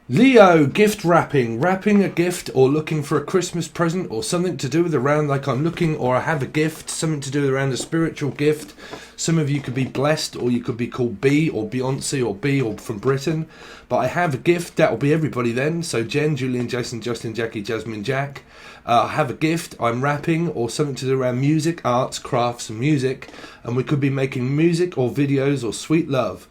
Leo, gift wrapping. Wrapping a gift or looking for a Christmas present or something to do with around, like I'm looking or I have a gift, something to do with around a spiritual gift. Some of you could be blessed, or you could be called B or Beyonce or B or from Britain. But I have a gift, that will be everybody then. So Jen, Julian, Jason, Justin, Jackie, Jasmine, Jack. I have a gift, I'm rapping, or something to do around music, arts, crafts and music. And we could be making music or videos or sweet love.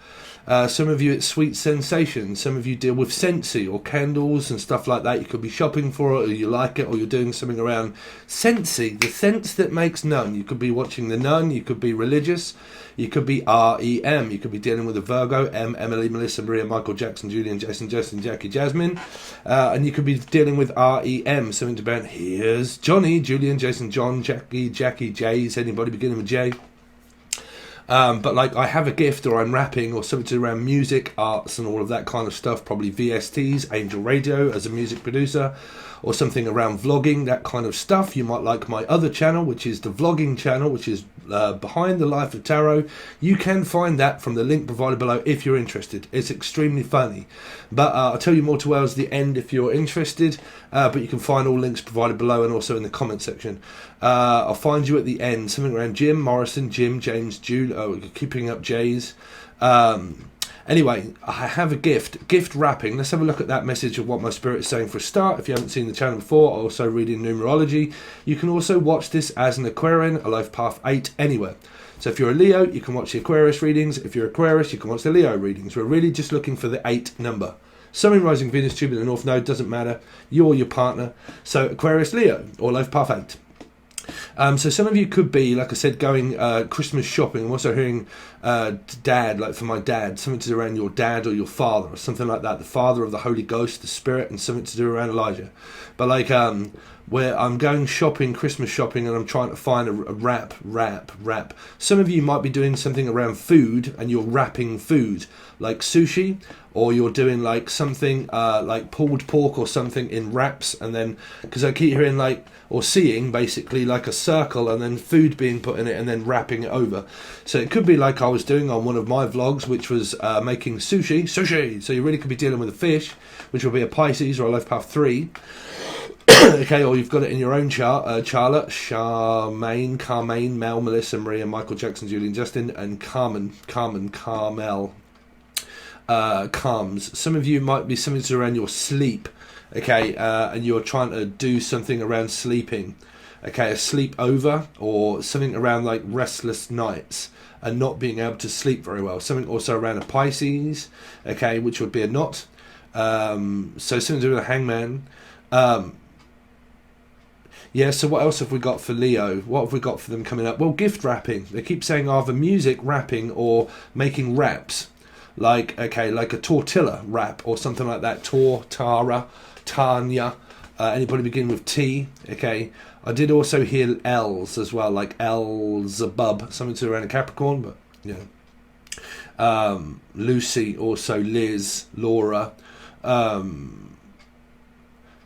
Some of you it's sweet sensations, some of you deal with Scentsy or candles and stuff like that. You could be shopping for it, or you like it, or you're doing something around Scentsy, the sense that makes none. You could be watching The Nun, you could be religious, you could be REM, you could be dealing with a Virgo, M, Emily, Melissa, Maria, Michael, Jackson, Julian, Jason, Justin, Jackie, Jasmine, and you could be dealing with REM, something about here's Johnny, Julian, Jason, John, Jackie, J's, anybody beginning with J. But like I have a gift, or I'm rapping, or something around music, arts and all of that kind of stuff, probably VSTs, Angel Radio as a music producer, or something around vlogging, that kind of stuff. You might like my other channel, which is the vlogging channel, which is Behind the Life of Tarot. You can find that from the link provided below if you're interested. It's extremely funny. But I'll tell you more towards the end if you're interested. But you can find all links provided below and also in the comment section. I'll find you at the end. Something around Jim, Morrison, Jim, James, Jude. Oh, keeping up J's. Anyway, I have a gift wrapping. Let's have a look at that message of what my spirit is saying for a start. If you haven't seen the channel before, I'm also reading Numerology. You can also watch this as an Aquarian, a life path 8, anywhere. So if you're a Leo, you can watch the Aquarius readings. If you're Aquarius, you can watch the Leo readings. We're really just looking for the 8 number. Sun, Moon, Rising, Venus, Tube in the North Node, doesn't matter. You or your partner. So Aquarius, Leo, or life path 8. So some of you could be, like I said, going Christmas shopping. I'm also hearing dad, like for my dad, something to do around your dad or your father or something like that. The father of the Holy Ghost, the Spirit, and something to do around Elijah. But like where I'm going shopping, Christmas shopping, and I'm trying to find a wrap. Some of you might be doing something around food and you're wrapping food, like sushi, or you're doing like something like pulled pork or something in wraps, and then, because I keep hearing like, or seeing basically like a circle and then food being put in it and then wrapping it over. So it could be like I was doing on one of my vlogs, which was making sushi. So you really could be dealing with a fish, which will be a Pisces or a life path 3. Okay, or you've got it in your own chart. Charlotte, Carmaine, Mel, Melissa, Maria, Michael, Jackson, Julian, Justin, and Carmel, Calms. Some of you might be something to do around your sleep. Okay, and you're trying to do something around sleeping. Okay, a sleep over, or something around like restless nights and not being able to sleep very well. Something also around a Pisces, okay, which would be a knot. So something to do with a hangman. Yeah, so what else have we got for Leo? What have we got for them coming up? Well, gift wrapping. They keep saying either music, rapping, or making wraps. Like, okay, like a tortilla wrap or something like that. Tara, Tanya. Anybody beginning with T? Okay. I did also hear L's as well, like Elzebub, something to do around a Capricorn, but, you know. Lucy, also Liz, Laura.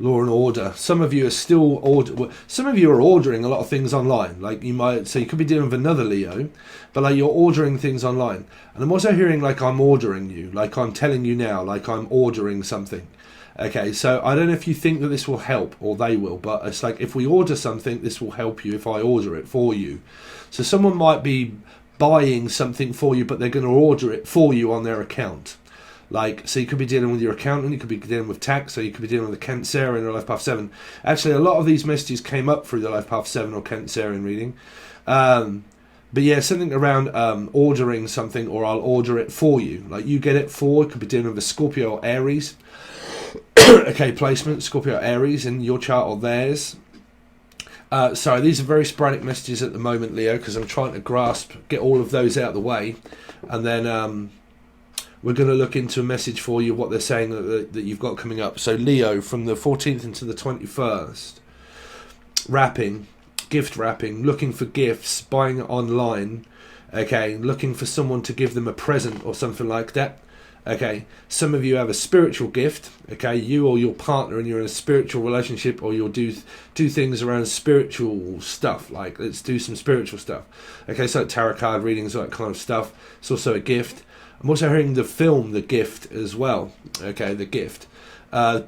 Law and Order. Some of you are still some of you are ordering a lot of things online. Like you might, so you could be dealing with another Leo, but like you're ordering things online. And I'm also hearing like I'm ordering you, like I'm telling you now, like I'm ordering something. Okay, so I don't know if you think that this will help, or they will, but it's like if we order something, this will help you if I order it for you. So someone might be buying something for you, but they're going to order it for you on their account. Like, so you could be dealing with your accountant, you could be dealing with tax, or you could be dealing with a Cancerian or Life Path 7. Actually, a lot of these messages came up through the Life Path 7 or Cancerian reading. But yeah, something around ordering something, or I'll order it for you. Like, you get it for, it could be dealing with a Scorpio or Aries. Okay, placement, Scorpio or Aries in your chart or theirs. Sorry, these are very sporadic messages at the moment, Leo, because I'm trying to get all of those out of the way. And then we're going to look into a message for you, what they're saying that you've got coming up. So Leo, from the 14th into the 21st, wrapping, gift wrapping, looking for gifts, buying it online, okay, looking for someone to give them a present or something like that. Okay, some of you have a spiritual gift, okay, you or your partner, and you're in a spiritual relationship, or you'll do things around spiritual stuff, like let's do some spiritual stuff. Okay, so like tarot card readings, all that kind of stuff. It's also a gift. I'm also hearing the film The Gift as well. Okay, The Gift.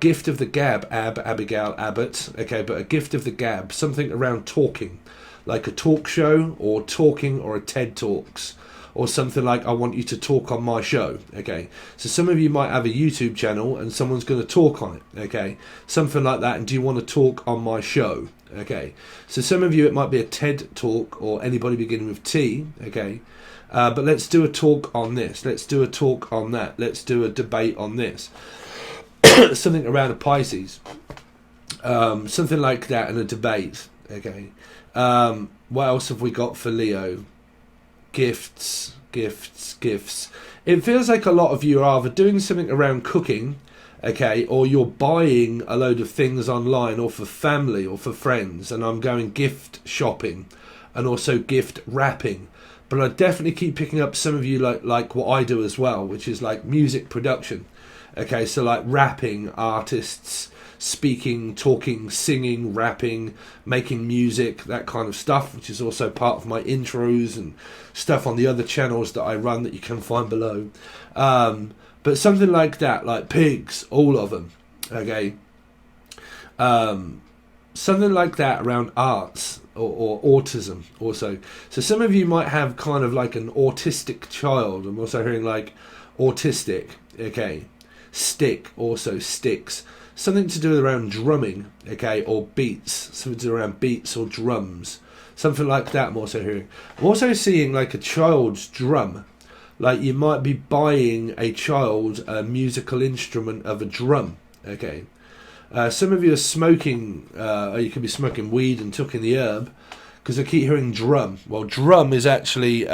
Gift of the gab, Abigail Abbott. Okay, but a gift of the gab, something around talking, like a talk show or talking or a TED Talks. Or something like, I want you to talk on my show. Okay, so some of you might have a YouTube channel and someone's going to talk on it. Okay, something like that. And do you want to talk on my show? Okay, so some of you it might be a TED Talk or anybody beginning with T. Okay, but let's do a talk on this. Let's do a talk on that. Let's do a debate on this. Something around a Pisces. Something like that in a debate. Okay, what else have we got for Leo? Gifts. It feels like a lot of you are either doing something around cooking, okay, or you're buying a load of things online or for family or for friends, and I'm going gift shopping and also gift wrapping. But I definitely keep picking up some of you like what I do as well, which is like music production. Okay, so like rapping, artists, speaking, talking, singing, rapping, making music, that kind of stuff, which is also part of my intros and stuff on the other channels that I run that you can find below. But something like that, like pigs, all of them. Okay, something like that around arts or autism also. So some of you might have kind of like an autistic child. I'm also hearing like autistic. Okay, stick, also sticks. Something to do around drumming, okay, or beats. Something to do around beats or drums. Something like that I'm also hearing. I'm also seeing like a child's drum. Like you might be buying a child a musical instrument of a drum, okay. Some of you are smoking, or you could be smoking weed and taking the herb, because I keep hearing drum. Well, drum is actually,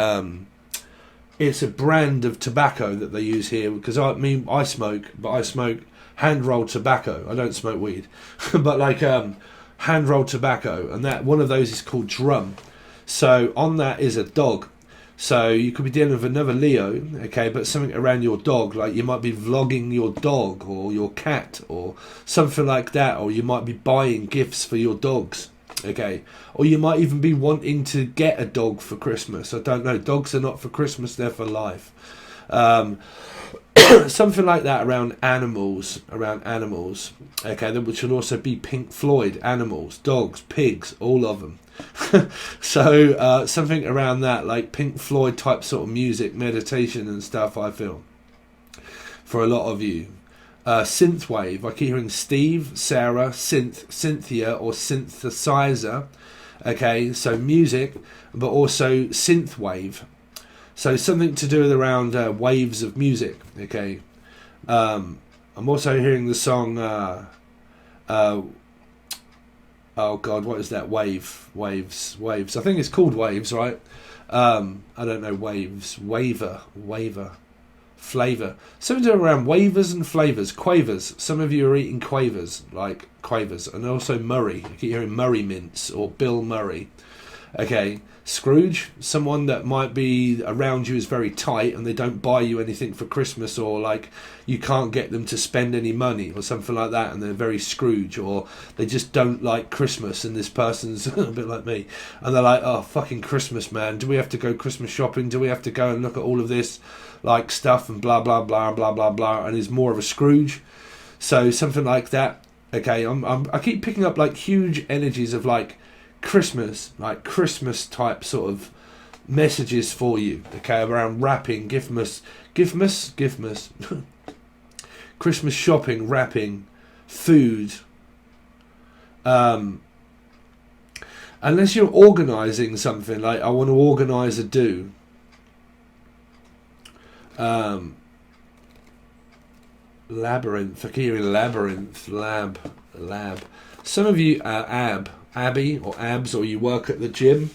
it's a brand of tobacco that they use here, because I smoke, but I smoke hand-rolled tobacco. I don't smoke weed, but like hand-rolled tobacco, and that one of those is called drum. So on that is a dog. So you could be dealing with another Leo, okay, but something around your dog, like you might be vlogging your dog or your cat or something like that, or you might be buying gifts for your dogs, okay, or you might even be wanting to get a dog for Christmas. I don't know. Dogs are not for Christmas; they're for life. Something like that around animals, okay, which would also be Pink Floyd, animals, dogs, pigs, all of them. So something around that, like Pink Floyd type sort of music, meditation and stuff, I feel, for a lot of you. Synthwave, I keep hearing Steve, Sarah, synth, Cynthia, or synthesizer, okay, so music, but also synthwave. So something to do with around waves of music, okay. I'm also hearing the song, oh God, what is that? Waves. I think it's called Waves, right? I don't know, waves, waver, flavour. Something to do around wavers and flavours, quavers. Some of you are eating quavers, like quavers, and also Murray. I keep hearing Murray mints or Bill Murray. Okay, Scrooge, someone that might be around you is very tight and they don't buy you anything for Christmas, or like you can't get them to spend any money or something like that, and they're very Scrooge, or they just don't like Christmas, and this person's a bit like me and they're like, oh fucking Christmas, man, do we have to go Christmas shopping, do we have to go and look at all of this like stuff and blah blah blah blah blah blah, and is more of a Scrooge. So something like that. Okay, I keep picking up like huge energies of like Christmas, like Christmas type sort of messages for you, okay, around wrapping, giftmas, Christmas shopping, wrapping, food. Unless you're organising something, like I want to organise a do. Labyrinth, I keep hearing labyrinth, lab. Some of you are Abby or abs, or you work at the gym,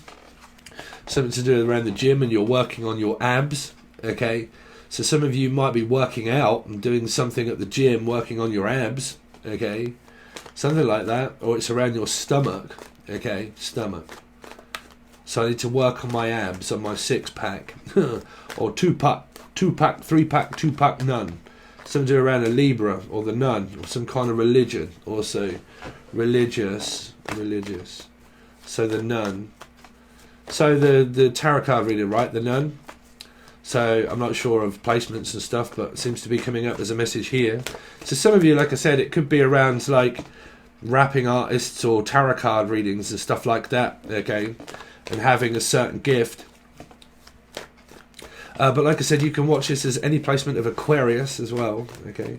something to do around the gym and you're working on your abs, okay, so some of you might be working out and doing something at the gym, working on your abs, okay, something like that, or it's around your stomach, okay, stomach, so I need to work on my abs, on my six-pack, or two-pack, 3-pack, 2-pack, none, something to do around a Libra or the nun, or some kind of religion, also religious, so the nun, so the tarot card reader, right, the nun, So I'm not sure of placements and stuff, but it seems to be coming up as a message here. So some of you, like I said, it could be around like rapping artists or tarot card readings and stuff like that, okay, and having a certain gift. But like I said, you can watch this as any placement of Aquarius as well, okay.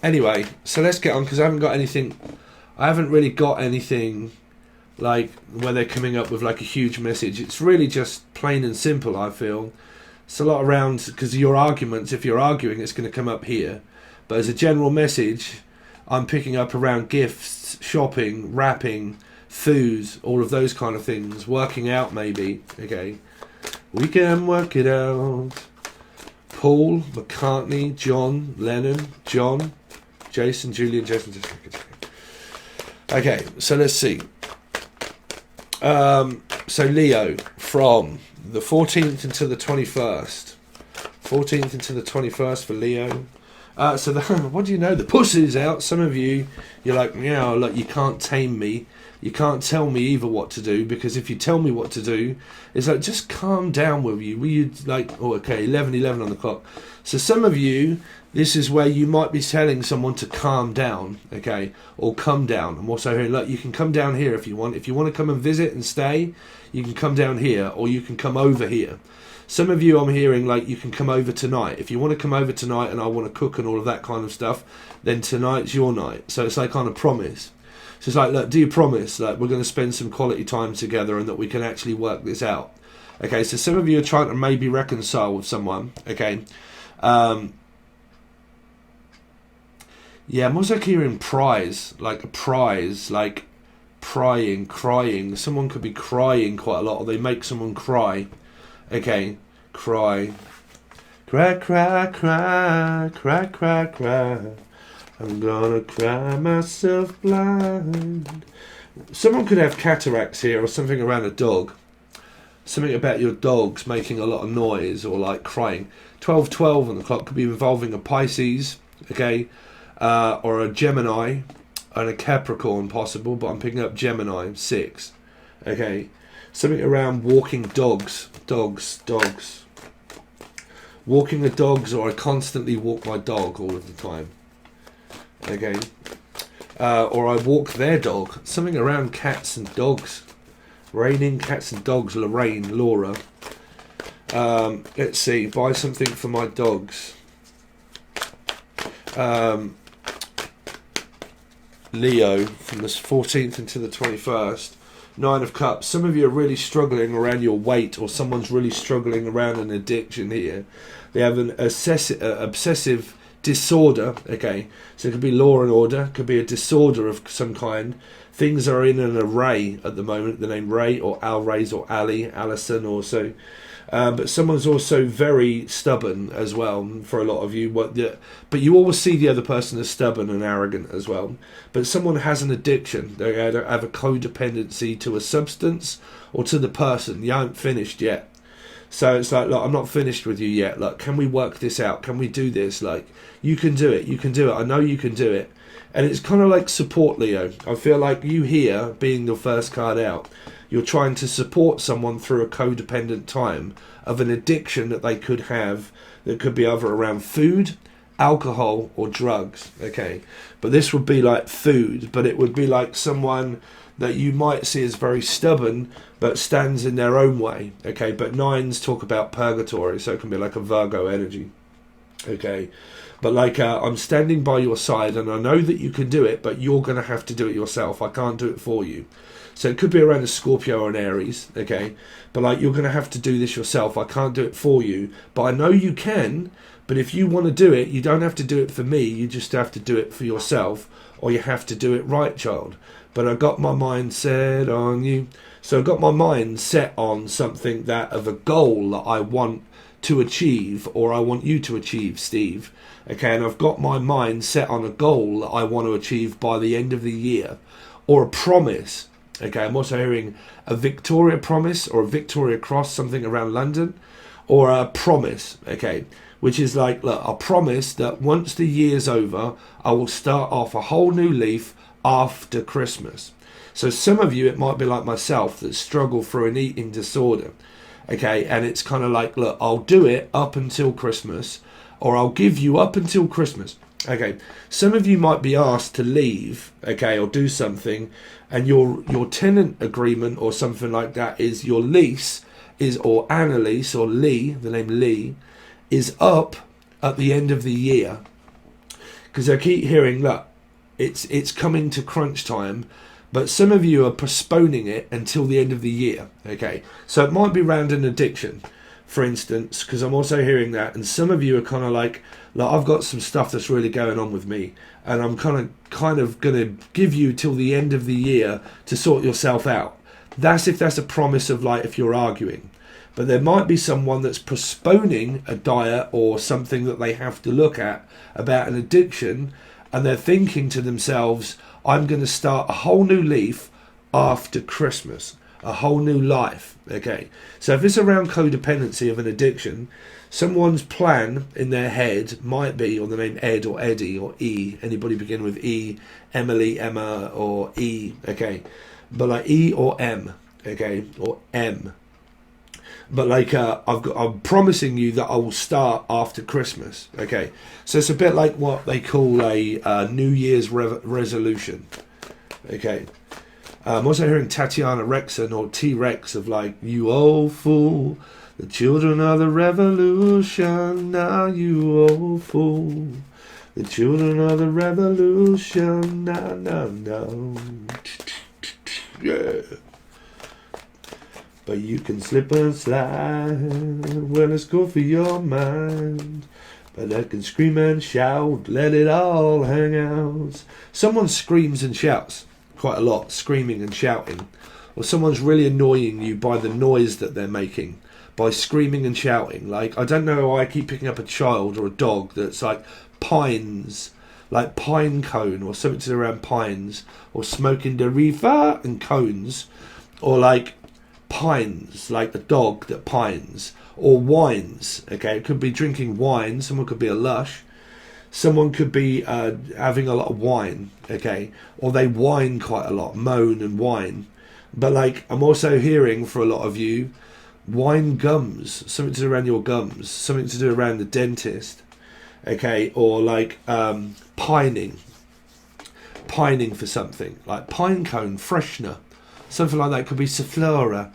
Anyway, so let's get on, because I haven't really got anything like where they're coming up with like a huge message. It's really just plain and simple, I feel. It's a lot around, because your arguments, if you're arguing, it's going to come up here. But as a general message, I'm picking up around gifts, shopping, rapping, foods, all of those kind of things, working out maybe, okay. We can work it out. Paul, McCartney, John, Lennon, John, Jason, Julian, Jason. Okay, so let's see. So Leo, from the 14th until the 21st. 14th until the 21st for Leo. So what do you know? The pussy's out. Some of you, you're like, meow, look, you can't tame me. You can't tell me either what to do, because if you tell me what to do, it's like, just calm down with you. Will you, like, oh, okay, 11:11 on the clock. So some of you, this is where you might be telling someone to calm down, okay, or come down. I'm also hearing, look, you can come down here if you want. If you want to come and visit and stay, you can come down here, or you can come over here. Some of you, I'm hearing, like, you can come over tonight. If you want to come over tonight and I want to cook and all of that kind of stuff, then tonight's your night. So it's like on a promise. So it's like, look, do you promise that we're going to spend some quality time together and that we can actually work this out? Okay, so some of you are trying to maybe reconcile with someone, okay? Yeah, I'm also hearing prize, like a prize, like prying, crying. Someone could be crying quite a lot, or they make someone cry. Okay, cry. Cry, cry, cry, cry, cry, cry. I'm gonna cry myself blind. Someone could have cataracts here, or something around a dog. Something about your dogs making a lot of noise, or like crying. 12:12 on the clock could be involving a Pisces, okay, or a Gemini, and a Capricorn possible, but I'm picking up Gemini, 6, okay. Something around walking dogs. Walking the dogs, or I constantly walk my dog all of the time. Okay, or I walk their dog. Something around cats and dogs. Raining cats and dogs. Lorraine, Laura. Let's see. Buy something for my dogs. Leo, from the 14th until the 21st. 9 of Cups. Some of you are really struggling around your weight, or someone's really struggling around an addiction here. They have an obsessive disorder, okay, so it could be law and order, could be a disorder of some kind. Things are in an array at the moment, the name Ray or Al Rays or Ali, Alison also, but someone's also very stubborn as well for a lot of you, but you always see the other person as stubborn and arrogant as well. But someone has an addiction, they either have a codependency to a substance or to the person. You aren't finished yet. So it's like, look, I'm not finished with you yet. Like, can we work this out? Can we do this? Like, you can do it. You can do it. I know you can do it. And it's kind of like support, Leo. I feel like you here, being the first card out, you're trying to support someone through a codependent time of an addiction that they could have, that could be either around food, alcohol, or drugs. Okay. But this would be like food, but it would be like someone that you might see as very stubborn, but stands in their own way, okay? But 9s talk about purgatory, so it can be like a Virgo energy, okay? But like, I'm standing by your side, and I know that you can do it, but you're going to have to do it yourself. I can't do it for you. So it could be around a Scorpio or an Aries, okay? But like, you're going to have to do this yourself. I can't do it for you, but I know you can. But if you want to do it, you don't have to do it for me. You just have to do it for yourself, or you have to do it right, child. But I got my mind set on you. So I got my mind set on something that of a goal that I want to achieve, or I want you to achieve, Steve. Okay, and I've got my mind set on a goal that I want to achieve by the end of the year, or a promise. Okay, I'm also hearing a Victoria promise or a Victoria Cross, something around London, or a promise. Okay, which is like, look, I promise that once the year's over, I will start off a whole new leaf after Christmas. So some of you, it might be like myself, that struggle through an eating disorder. Okay, and it's kind of like, look, I'll do it up until Christmas, or I'll give you up until Christmas. Okay, some of you might be asked to leave, okay, or do something, and your tenant agreement or something like that is your lease is, or Annalise or Lee, the name Lee, is up at the end of the year. Because I keep hearing, look, it's coming to crunch time, but some of you are postponing it until the end of the year, okay? So it might be around an addiction, for instance, because I'm also hearing that, and some of you are kind of like, I've got some stuff that's really going on with me, and I'm kind of going to give you till the end of the year to sort yourself out. That's if that's a promise of, like, if you're arguing. But there might be someone that's postponing a diet or something that they have to look at about an addiction, and they're thinking to themselves, I'm going to start a whole new leaf after Christmas, a whole new life. Okay, so if it's around codependency of an addiction, someone's plan in their head might be, or the name Ed or Eddie or E, anybody begin with E, Emily, Emma, or E, okay, but like E or M, okay, or M. But like I'm promising you that I will start after Christmas. Okay, so it's a bit like what they call a New Year's resolution. Okay, I'm also hearing Tatiana Rexon or T-Rex of like, you old fool, the children of the revolution. Now you old fool, the children of the revolution. No. Yeah. But you can slip and slide, well, it's good for your mind. But I can scream and shout, let it all hang out. Someone screams and shouts quite a lot, screaming and shouting. Or someone's really annoying you by the noise that they're making, by screaming and shouting. Like, I don't know why I keep picking up a child or a dog that's like pines, like pine cone, or something to do around pines, or smoking the reefer and cones, or like pines, like a dog that pines, or wines. Okay, it could be drinking wine. Someone could be a lush. Someone could be having a lot of wine. Okay, or they whine quite a lot, moan and whine. But like, I'm also hearing for a lot of you, wine gums, something to do around your gums, something to do around the dentist. Okay, or like pining for something, like pine cone freshener. Something like that. Could be Saflora.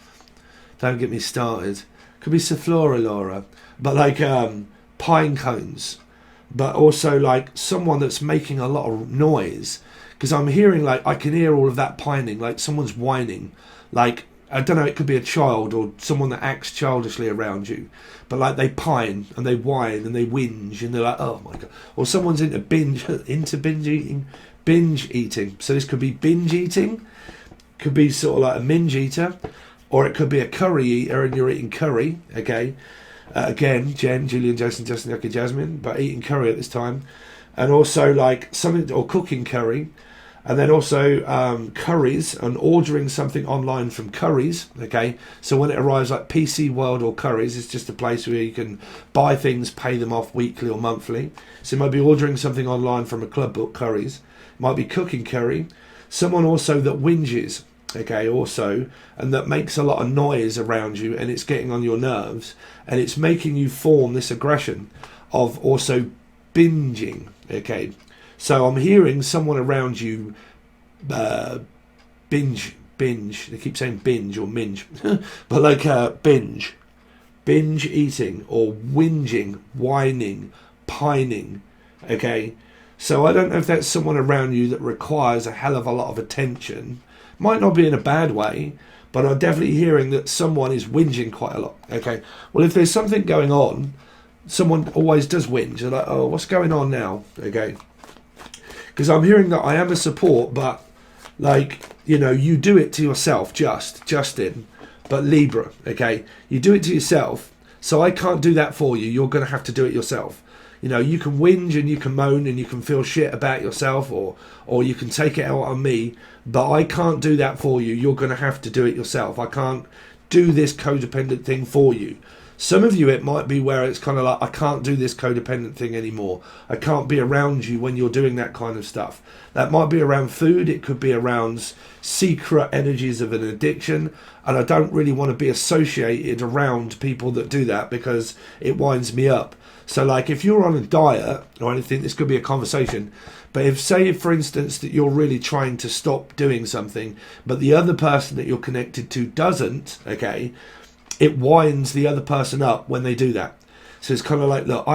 Don't get me started. Could be Saflora, Laura. But like pine cones. But also like someone that's making a lot of noise. Because I'm hearing, like, I can hear all of that pining. Like someone's whining. Like, I don't know, it could be a child or someone that acts childishly around you. But like they pine and they whine and they whinge and they're like, oh my God. Or someone's into binge eating. So this could be binge eating. Could be sort of like a minge eater, or it could be a curry eater and you're eating curry. Okay, again, Jen, Julian, Jason, Justin, Yucky, Jasmine, but eating curry at this time, and also like something, or cooking curry, and then also curries and ordering something online from Curries. Okay, so when it arrives, like PC World or Curries, it's just a place where you can buy things, pay them off weekly or monthly. So you might be ordering something online from a club book, Curries. It might be cooking curry. Someone also that whinges, okay, also, and that makes a lot of noise around you, and it's getting on your nerves, and it's making you form this aggression of also binging, okay. So I'm hearing someone around you binge, they keep saying binge or minge, but like binge eating, or whinging, whining, pining, okay. So I don't know if that's someone around you that requires a hell of a lot of attention. Might not be in a bad way, but I'm definitely hearing that someone is whinging quite a lot. Okay, well, if there's something going on, someone always does whinge. They're like, oh, what's going on now? Okay, because I'm hearing that I am a support, but like, you know, you do it to yourself, Justin, but Libra, okay? You do it to yourself, so I can't do that for you. You're going to have to do it yourself. You know, you can whinge and you can moan and you can feel shit about yourself, or you can take it out on me, but I can't do that for you. You're going to have to do it yourself. I can't do this codependent thing for you. Some of you, it might be where it's kind of like, I can't do this codependent thing anymore. I can't be around you when you're doing that kind of stuff. That might be around food. It could be around secret energies of an addiction. And I don't really want to be associated around people that do that because it winds me up. So like if you're on a diet or anything, this could be a conversation. But if, say, for instance, that you're really trying to stop doing something, but the other person that you're connected to doesn't, okay, it winds the other person up when they do that. So it's kind of like, look,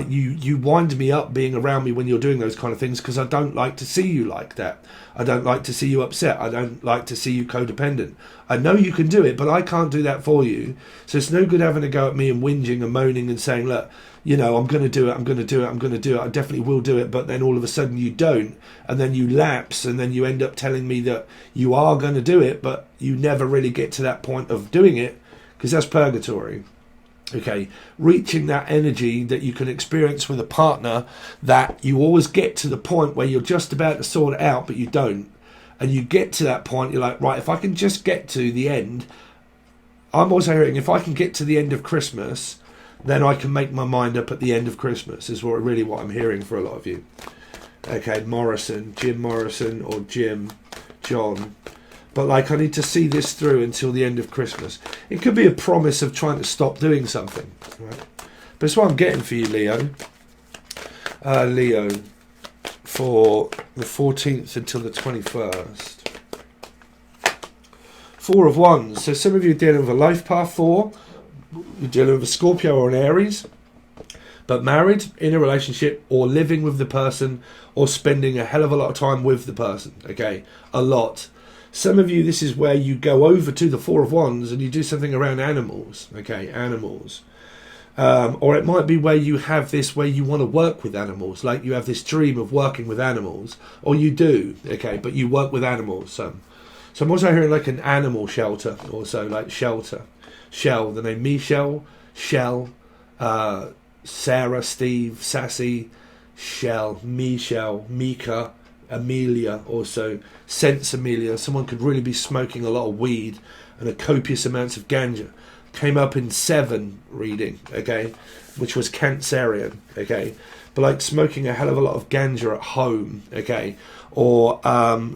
you wind me up being around me when you're doing those kind of things because I don't like to see you like that. I don't like to see you upset. I don't like to see you codependent. I know you can do it, but I can't do that for you. So it's no good having a go at me and whinging and moaning and saying, look, you know, I'm going to do it, I'm going to do it, I'm going to do it, I definitely will do it, but then all of a sudden you don't, and then you lapse, and then you end up telling me that you are going to do it, but you never really get to that point of doing it, because that's purgatory. Okay, reaching that energy that you can experience with a partner, that you always get to the point where you're just about to sort it out, but you don't. And you get to that point, you're like, right, if I can just get to the end, I'm also hearing, if I can get to the end of Christmas, then I can make my mind up at the end of Christmas, is what I'm hearing for a lot of you. Okay, Morrison, Jim Morrison, or John. But like, I need to see this through until the end of Christmas. It could be a promise of trying to stop doing something, right? But it's what I'm getting for you, Leo. Leo, for the 14th until the 21st. Four of Wands. So some of you are dealing with a life path 4. You're dealing with a Scorpio or an Aries. But married, in a relationship, or living with the person, or spending a hell of a lot of time with the person. Okay, a lot. Some of you, this is where you go over to the Four of Wands and you do something around animals. Okay, animals. Or it might be where you have this, where you want to work with animals. Like you have this dream of working with animals. Or you do, okay, but you work with animals. So I'm also hearing like an animal shelter. Also like shelter. Shell, the name Michelle, Shell, Sarah, Steve, Sassy, Shell, Michelle, Mika, Amelia, also Sense Amelia. Someone could really be smoking a lot of weed and a copious amounts of ganja. Came up in 7 reading, okay, which was Cancerian, okay, but like smoking a hell of a lot of ganja at home, okay, or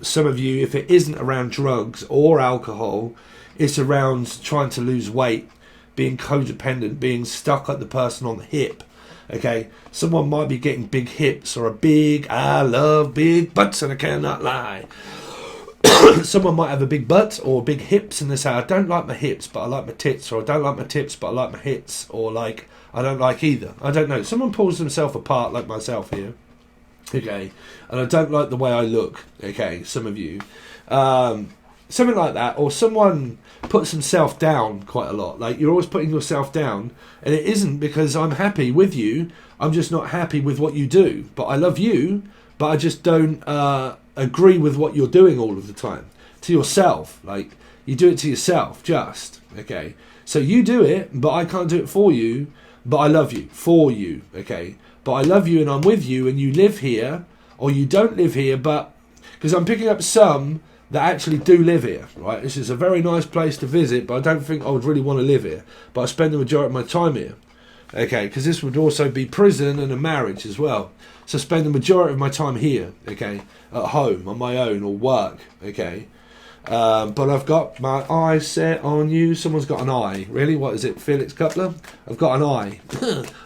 some of you, if it isn't around drugs or alcohol, it's around trying to lose weight, being codependent, being stuck at the person on the hip. Okay, someone might be getting big hips or I love big butts and I cannot lie. Someone might have a big butt or big hips and they say, I don't like my hips but I like my tits, or I don't like my tits but I like my hits, or like I don't like either. I don't know. Someone pulls themselves apart like myself here. Okay, and I don't like the way I look. Okay, some of you. Something like that, or someone puts himself down quite a lot. Like you're always putting yourself down, and it isn't because I'm happy with you. I'm just not happy with what you do. But I love you, but I just don't agree with what you're doing all of the time. To yourself, like you do it to yourself, just okay. So you do it, but I can't do it for you. But I love you for you, okay. But I love you and I'm with you, and you live here, or you don't live here, but because I'm picking up some that actually do live here, right? This is a very nice place to visit, but I don't think I would really want to live here. But I spend the majority of my time here, okay? Because this would also be prison and a marriage as well. So I spend the majority of my time here, okay? At home, on my own, or work, okay? But I've got my eyes set on you. Someone's got an eye. Really? What is it, Felix Cutler? I've got an eye.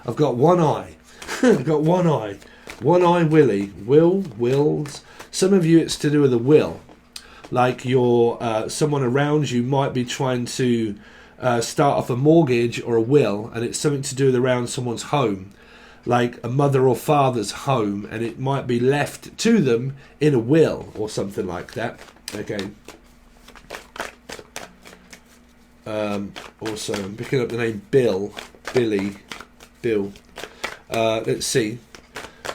I've got one eye. I've got one eye. One eye Willie. Wills. Some of you, it's to do with a will. Like your someone around you might be trying to start off a mortgage or a will, and it's something to do with around someone's home, like a mother or father's home, and it might be left to them in a will or something like that. Okay. Also, I'm picking up the name Bill. Let's see.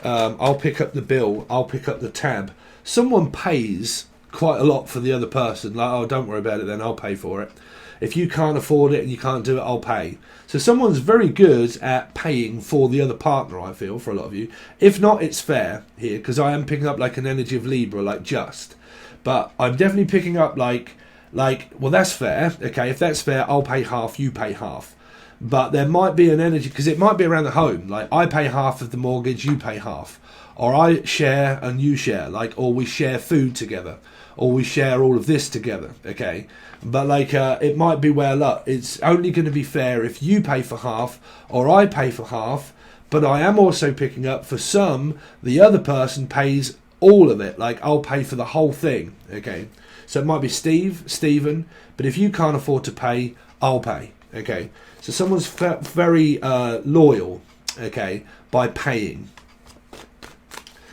I'll pick up the bill. I'll pick up the tab. Someone pays quite a lot for the other person. Like, oh, don't worry about it then, I'll pay for it. If you can't afford it and you can't do it, I'll pay. So someone's very good at paying for the other partner, I feel, for a lot of you. If not, it's fair here, because I am picking up like an energy of Libra, like just. But I'm definitely picking up like, well, that's fair. Okay, if that's fair, I'll pay half, you pay half. but there might be an energy, because it might be around the home, like I pay half of the mortgage, you pay half, or I share and you share, like, or we share food together, or we share all of this together, okay? But like it might be where, look, it's only going to be fair if you pay for half or I pay for half, but I am also picking up for some, the other person pays all of it, like I'll pay for the whole thing, okay? So it might be Stephen, but if you can't afford to pay, I'll pay, okay? So someone's very loyal, okay, by paying.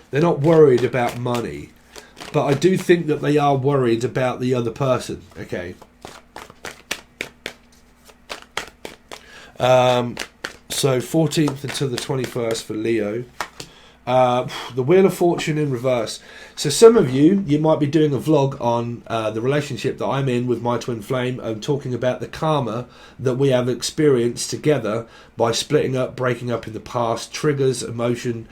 They're not worried about money, but I do think that they are worried about the other person, okay? So 14th until the 21st for Leo. The Wheel of Fortune in reverse. So some of you might be doing a vlog on the relationship that I'm in with my twin flame. I'm talking about the karma that we have experienced together by splitting up, breaking up in the past, triggers, emotion,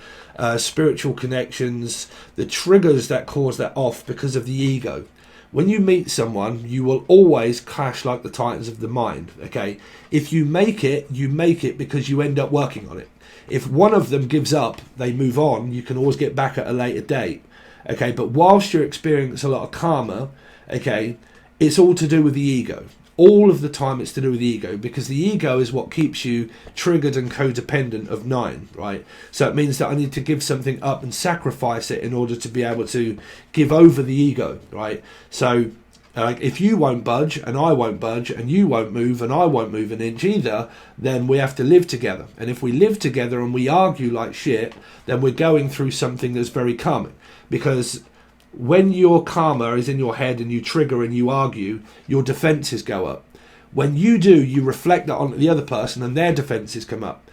spiritual connections, the triggers that cause that off because of the ego. When you meet someone, you will always clash like the titans of the mind, okay? If you make it because you end up working on it. If one of them gives up, they move on, you can always get back at a later date, okay? But whilst you're experiencing a lot of karma, okay, it's all to do with the ego. All of the time it's to do with the ego, because the ego is what keeps you triggered and codependent of 9, right? So it means that I need to give something up and sacrifice it in order to be able to give over the ego, right? So if you won't budge and I won't budge and you won't move and I won't move an inch either, then we have to live together. And if we live together and we argue like shit, then we're going through something that's very karmic. Because when your karma is in your head and you trigger and you argue, your defenses go up. When you do, you reflect that on the other person and their defenses come up.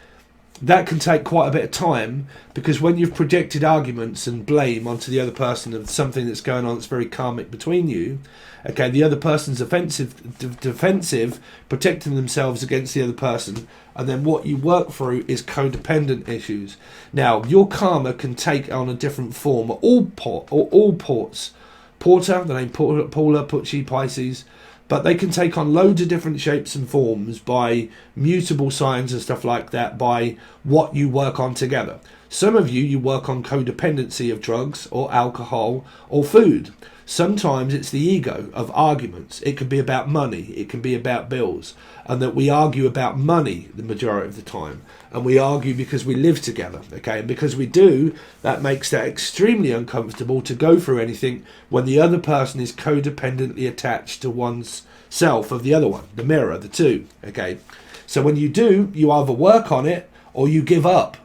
That can take quite a bit of time, because when you've projected arguments and blame onto the other person of something that's going on that's very karmic between you, okay, the other person's defensive, protecting themselves against the other person, and then what you work through is codependent issues. Now, your karma can take on a different form. All ports, Porter, the name Paula, Pucci, Pisces, but they can take on loads of different shapes and forms by mutable signs and stuff like that, by what you work on together. Some of you work on codependency of drugs or alcohol or food. Sometimes it's the ego of arguments. It could be about money. It can be about bills. And that we argue about money the majority of the time. And we argue because we live together, okay? And because we do, that makes that extremely uncomfortable to go through anything when the other person is codependently attached to one's self of the other one, the mirror, the two, okay? So when you do, you either work on it or you give up,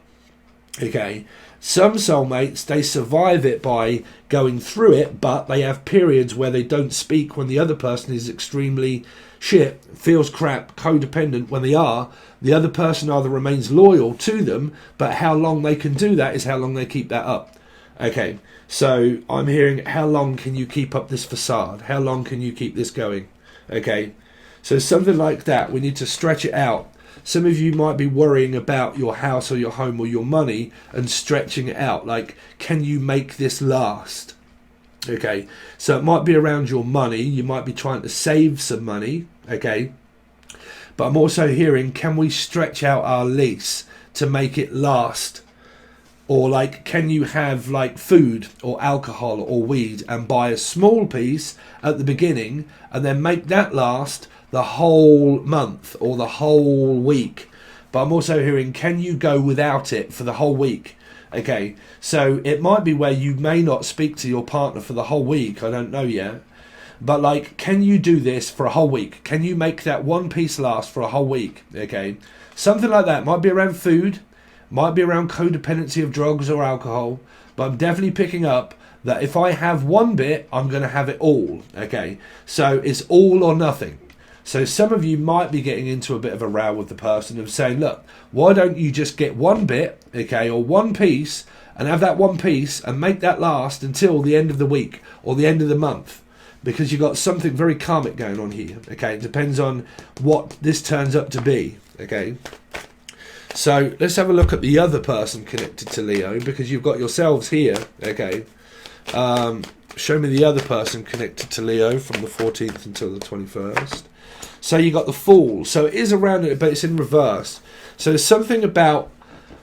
okay? Some soulmates, they survive it by going through it, but they have periods where they don't speak when the other person is extremely shit, feels crap, codependent. When they are, the other person either remains loyal to them, but how long they can do that is how long they keep that up. Okay, so I'm hearing, how long can you keep up this facade? How long can you keep this going? Okay, so something like that, we need to stretch it out. Some of you might be worrying about your house or your home or your money and stretching it out. Like, can you make this last? Okay, so it might be around your money. You might be trying to save some money, okay? But I'm also hearing, can we stretch out our lease to make it last? Or like, can you have like food or alcohol or weed and buy a small piece at the beginning and then make that last the whole month or the whole week? But I'm also hearing, can you go without it for the whole week? Okay, so it might be where you may not speak to your partner for the whole week, I don't know yet. But like, can you do this for a whole week? Can you make that one piece last for a whole week? Okay, something like that. Might be around food, might be around codependency of drugs or alcohol, but I'm definitely picking up that if I have one bit, I'm going to have it all. Okay, so it's all or nothing. So some of you might be getting into a bit of a row with the person of saying, look, why don't you just get one bit, okay, or one piece, and have that one piece and make that last until the end of the week or the end of the month? Because you've got something very karmic going on here, okay? It depends on what this turns up to be, okay? So let's have a look at the other person connected to Leo, because you've got yourselves here, okay? Show me the other person connected to Leo from the 14th until the 21st. So you got the Fool. So it is around it, but it's in reverse. So there's something about,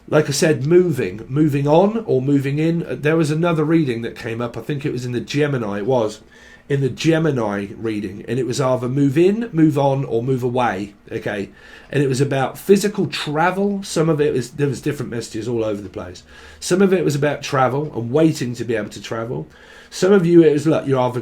like I said, moving on or moving in. There was another reading that came up. I think it was in the Gemini. It was in the Gemini reading, and it was either move in, move on, or move away. Okay, and it was about physical travel. Some of it was, there was different messages all over the place. Some of it was about travel and waiting to be able to travel. Some of you, it was like you're either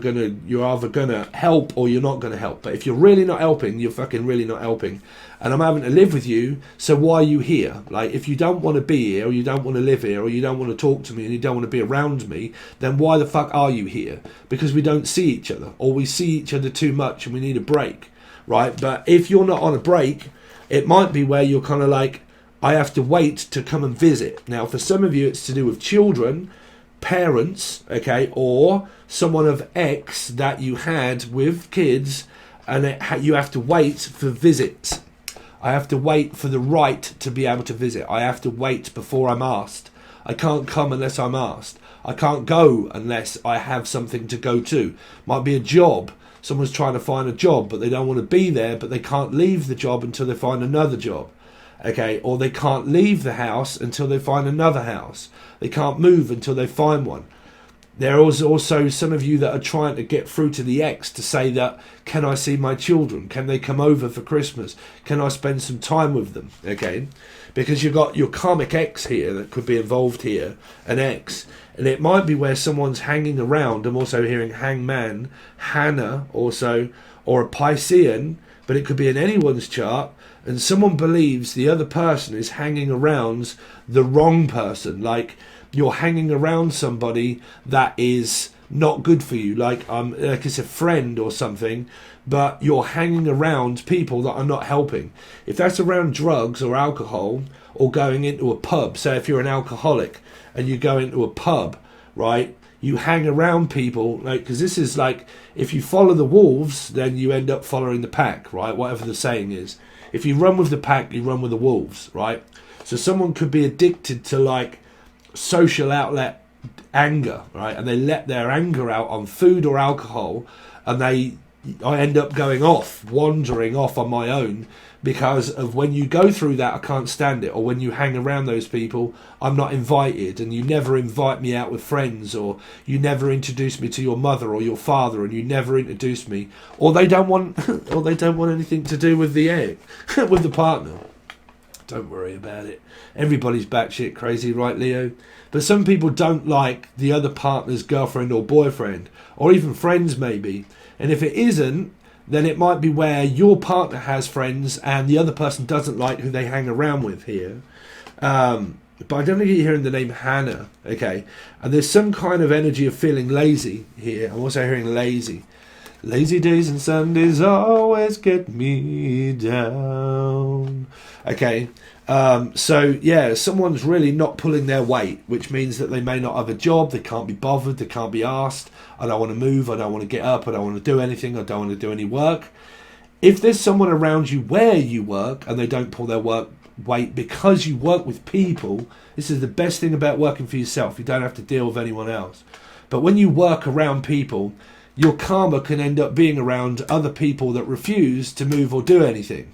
gonna help or you're not gonna help. But if you're really not helping, you're fucking really not helping. And I'm having to live with you, so why are you here? Like, if you don't want to be here, or you don't want to live here, or you don't want to talk to me, and you don't want to be around me, then why the fuck are you here? Because we don't see each other, or we see each other too much and we need a break, right? But if you're not on a break, it might be where you're kind of like, I have to wait to come and visit. Now, for some of you, it's to do with children, parents, okay, or someone of X that you had with kids, and you have to wait for visits. I have to wait for the right to be able to visit. I have to wait before I'm asked. I can't come unless I'm asked. I can't go unless I have something to go to. Might be a job. Someone's trying to find a job, but they don't want to be there, but they can't leave the job until they find another job. Okay, or they can't leave the house until they find another house. They can't move until they find one. There is also some of you that are trying to get through to the ex to say that, can I see my children? Can they come over for Christmas? Can I spend some time with them? Okay, because you've got your karmic ex here that could be involved here, an ex. And it might be where someone's hanging around. I'm also hearing hangman, Hannah also, or a Piscean, but it could be in anyone's chart. And someone believes the other person is hanging around the wrong person. Like, you're hanging around somebody that is not good for you, like it's a friend or something, but you're hanging around people that are not helping. If that's around drugs or alcohol, or going into a pub, say if you're an alcoholic and you go into a pub, right, you hang around people, like, because this is like, if you follow the wolves, then you end up following the pack, right, whatever the saying is. If you run with the pack, you run with the wolves, right? So someone could be addicted to, like, social outlet anger, right, and they let their anger out on food or alcohol, and I end up going off, wandering off on my own, because of when you go through that, I can't stand it, or when you hang around those people, I'm not invited, and you never invite me out with friends, or you never introduce me to your mother or your father, and you never introduce me, or they don't want or they don't want anything to do with the egg with the partner. Don't worry about it. Everybody's batshit crazy, right, Leo? But some people don't like the other partner's girlfriend or boyfriend, or even friends maybe. And if it isn't, then it might be where your partner has friends and the other person doesn't like who they hang around with here. But I don't think you're hearing the name Hannah, okay? And there's some kind of energy of feeling lazy here. I'm also hearing lazy. Lazy days and Sundays always get me down. Okay, so yeah, someone's really not pulling their weight, which means that they may not have a job, they can't be bothered, they can't be asked. I don't want to move, I don't want to get up, I don't want to do anything, I don't want to do any work. If there's someone around you where you work and they don't pull their work weight because you work with people, this is the best thing about working for yourself. You don't have to deal with anyone else. But when you work around people, your karma can end up being around other people that refuse to move or do anything.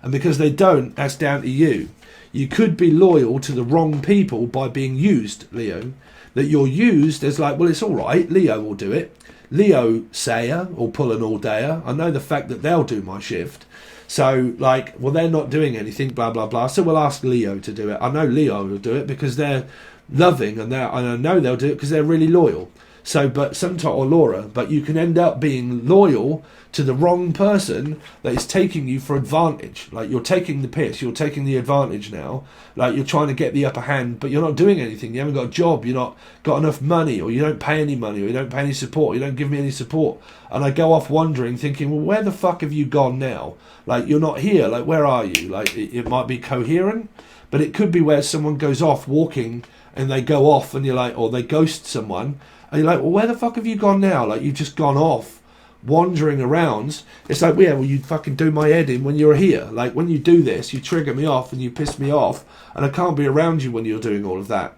And because they don't, that's down to you. You could be loyal to the wrong people by being used, Leo. That you're used as like, well, it's all right, Leo will do it. Leo sayer or pull an all-dayer. I know the fact that they'll do my shift. So, like, well, they're not doing anything, blah, blah, blah. So we'll ask Leo to do it. I know Leo will do it because they're loving, and I know they'll do it because they're really loyal. So, but sometimes, or Laura, but you can end up being loyal to the wrong person that is taking you for advantage. Like, you're taking the piss, you're taking the advantage now. Like, you're trying to get the upper hand, but you're not doing anything. You haven't got a job, you're not got enough money, or you don't pay any money, or you don't pay any support, you don't give me any support. And I go off wondering, thinking, well, where the fuck have you gone now? Like, you're not here. Like, where are you? Like, it might be coherent, but it could be where someone goes off walking and they go off and you're like, or they ghost someone. And you're like, well, where the fuck have you gone now? Like, you've just gone off, wandering around. It's like, yeah, well, you fucking do my head in when you're here. Like, when you do this, you trigger me off and you piss me off, and I can't be around you when you're doing all of that.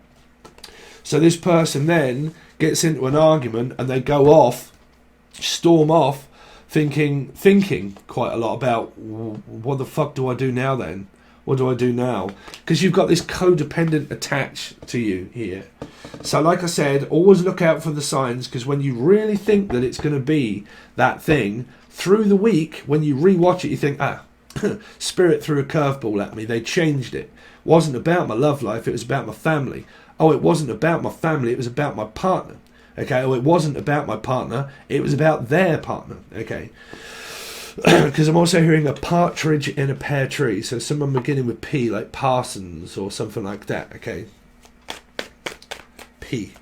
So this person then gets into an argument and they go off, storm off, thinking quite a lot about, what the fuck do I do now then? What do I do now? Because you've got this codependent attached to you here. So like I said, always look out for the signs, because when you really think that it's going to be that thing, through the week, when you rewatch it, you think, Spirit threw a curveball at me. They changed it. It wasn't about my love life, it was about my family. Oh, it wasn't about my family, it was about my partner. Okay, oh, it wasn't about my partner, it was about their partner. Okay. Because I'm also hearing a partridge in a pear tree. So someone beginning with P, like Parsons or something like that. Okay. P.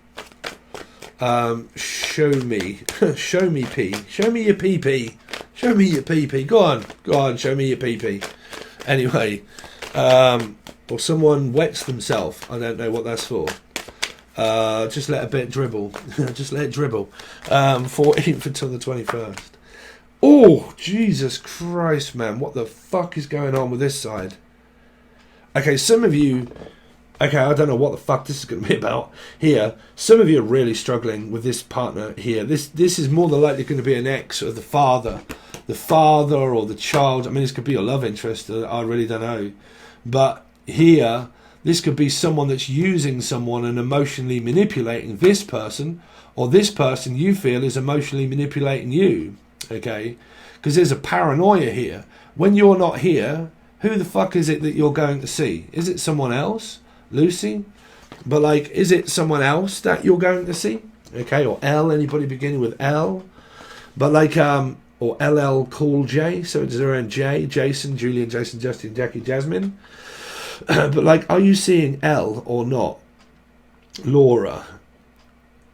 Show me. Show me P. Show me your PP. Show me your PP. Go on, show me your PP. Anyway. Or someone wets themselves. I don't know what that's for. Just let a bit dribble. Just let it dribble. 14th until the 21st. Oh, Jesus Christ, man. What the fuck is going on with this side? Okay, some of you... Okay, I don't know what the fuck this is going to be about here. Some of you are really struggling with this partner here. This is more than likely going to be an ex or the father. The father or the child. I mean, this could be a love interest. I really don't know. But here, this could be someone that's using someone and emotionally manipulating this person. Or this person you feel is emotionally manipulating you. Okay, because there's a paranoia here. When you're not here, who the fuck is it that you're going to see? Is it someone else? Lucy? But like, is it someone else that you're going to see? Okay, or L, anybody beginning with L? But like, or LL Cool J, so it's around J, Jason, Julian, Jason, Justin, Jackie, Jasmine. But like, are you seeing L or not? Laura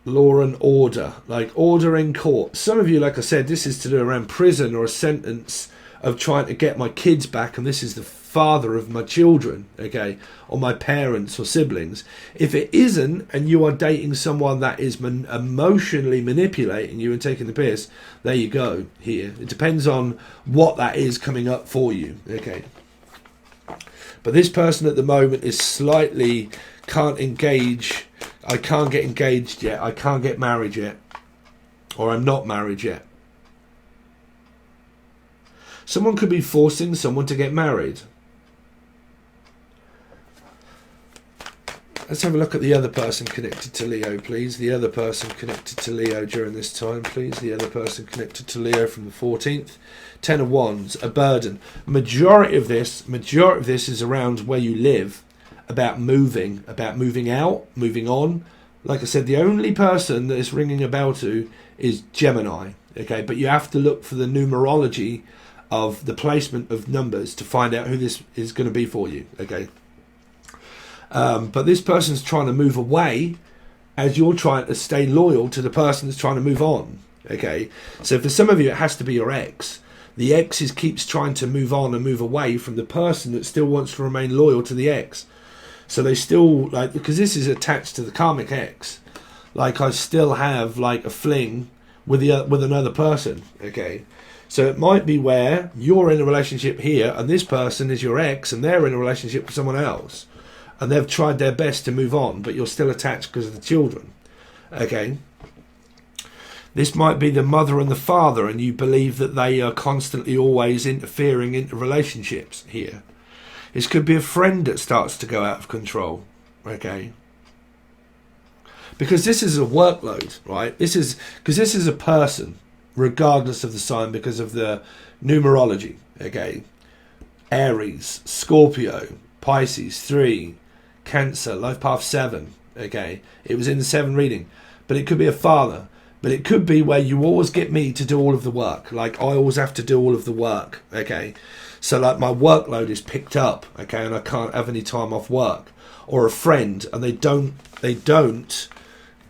and order, like order in court. Some of you, like I said, this is to do around prison or a sentence of trying to get my kids back, and this is the father of my children, okay, or my parents or siblings. If it isn't, and you are dating someone that is emotionally manipulating you and taking the piss, there you go here. It depends on what that is coming up for you, okay. But this person at the moment is slightly can't engage. I can't get engaged yet. I can't get married yet. Or I'm not married yet. Someone could be forcing someone to get married. Let's have a look at the other person connected to Leo, please. The other person connected to Leo during this time, please. The other person connected to Leo from the 14th. 10 of Wands, a burden. Majority of this is around where you live. About moving out, moving on. Like I said, the only person that is ringing a bell to is Gemini. Okay, but you have to look for the numerology of the placement of numbers to find out who this is going to be for you. Okay, but this person's trying to move away as you're trying to stay loyal to the person that's trying to move on. Okay, so for some of you, it has to be your ex. The ex keeps trying to move on and move away from the person that still wants to remain loyal to the ex. So they still, like, because this is attached to the karmic ex, like I still have like a fling with another person, okay? So it might be where you're in a relationship here and this person is your ex and they're in a relationship with someone else and they've tried their best to move on, but you're still attached because of the children, okay? This might be the mother and the father and you believe that they are constantly always interfering into relationships here. This could be a friend that starts to go out of control, okay? Because this is a workload, right? This is a person, regardless of the sign, because of the numerology, okay? Aries, Scorpio, Pisces, 3, Cancer, life path 7, okay? It was in the 7 reading. But it could be a father. But it could be where you always get me to do all of the work. Like, I always have to do all of the work, okay? So, like, my workload is picked up, okay? And I can't have any time off work. Or a friend, and they don't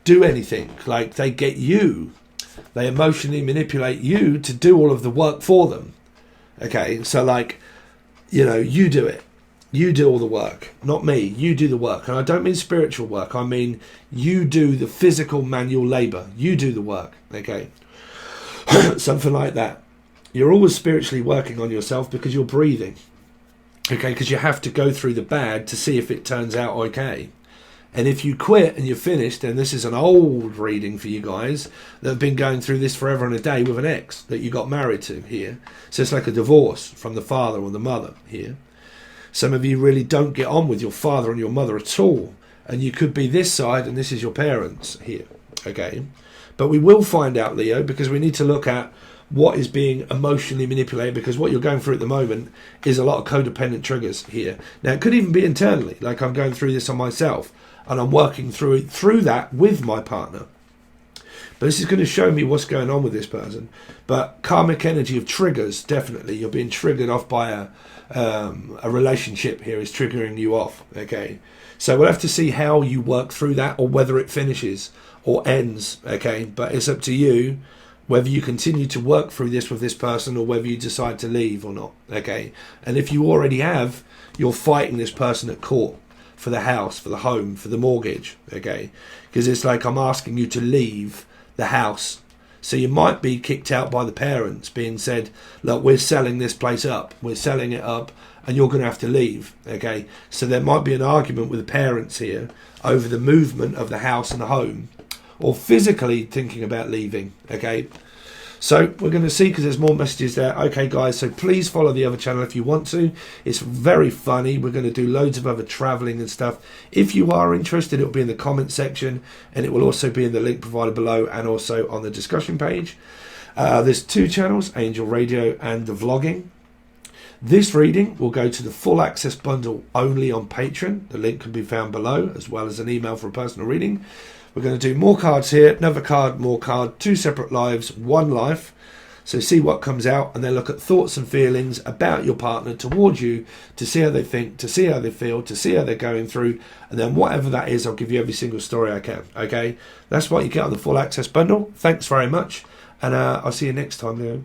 do anything. Like, they get you. They emotionally manipulate you to do all of the work for them. Okay? So, like, you know, you do it. You do all the work, not me. You do the work. And I don't mean spiritual work. I mean you do the physical manual labour. You do the work, okay? Something like that. You're always spiritually working on yourself because you're breathing, okay? Because you have to go through the bad to see if it turns out okay. And if you quit and you're finished, and this is an old reading for you guys that have been going through this forever and a day with an ex that you got married to here. So it's like a divorce from the father or the mother here. Some of you really don't get on with your father and your mother at all. And you could be this side and this is your parents here. Okay. But we will find out, Leo, because we need to look at what is being emotionally manipulated, because what you're going through at the moment is a lot of codependent triggers here. Now, it could even be internally, like I'm going through this on myself, and I'm working through that with my partner. But this is going to show me what's going on with this person. But karmic energy of triggers, definitely. You're being triggered off by a relationship here is triggering you off, okay? So we'll have to see how you work through that, or whether it finishes or ends, okay? But it's up to you whether you continue to work through this with this person or whether you decide to leave or not, okay? And if you already have, you're fighting this person at court for the house, for the home, for the mortgage, okay? Because it's like I'm asking you to leave the house. So you might be kicked out by the parents, being said, look, we're selling this place up, we're selling it up, and you're going to have to leave, okay? So there might be an argument with the parents here over the movement of the house and the home, or physically thinking about leaving, okay? So we're going to see, because there's more messages there. Okay, guys, so please follow the other channel if you want to. It's very funny. We're going to do loads of other traveling and stuff. If you are interested, it will be in the comment section, and it will also be in the link provided below and also on the discussion page. There's 2 channels, Angel Radio and the vlogging. This reading will go to the full access bundle only on Patron. The link can be found below, as well as an email for a personal reading. We're going to do more cards here, another card, more card, 2 separate lives, 1 life. So see what comes out, and then look at thoughts and feelings about your partner towards you, to see how they think, to see how they feel, to see how they're going through. And then whatever that is, I'll give you every single story I can. Okay, that's what you get on the full access bundle. Thanks very much. And I'll see you next time, Leo.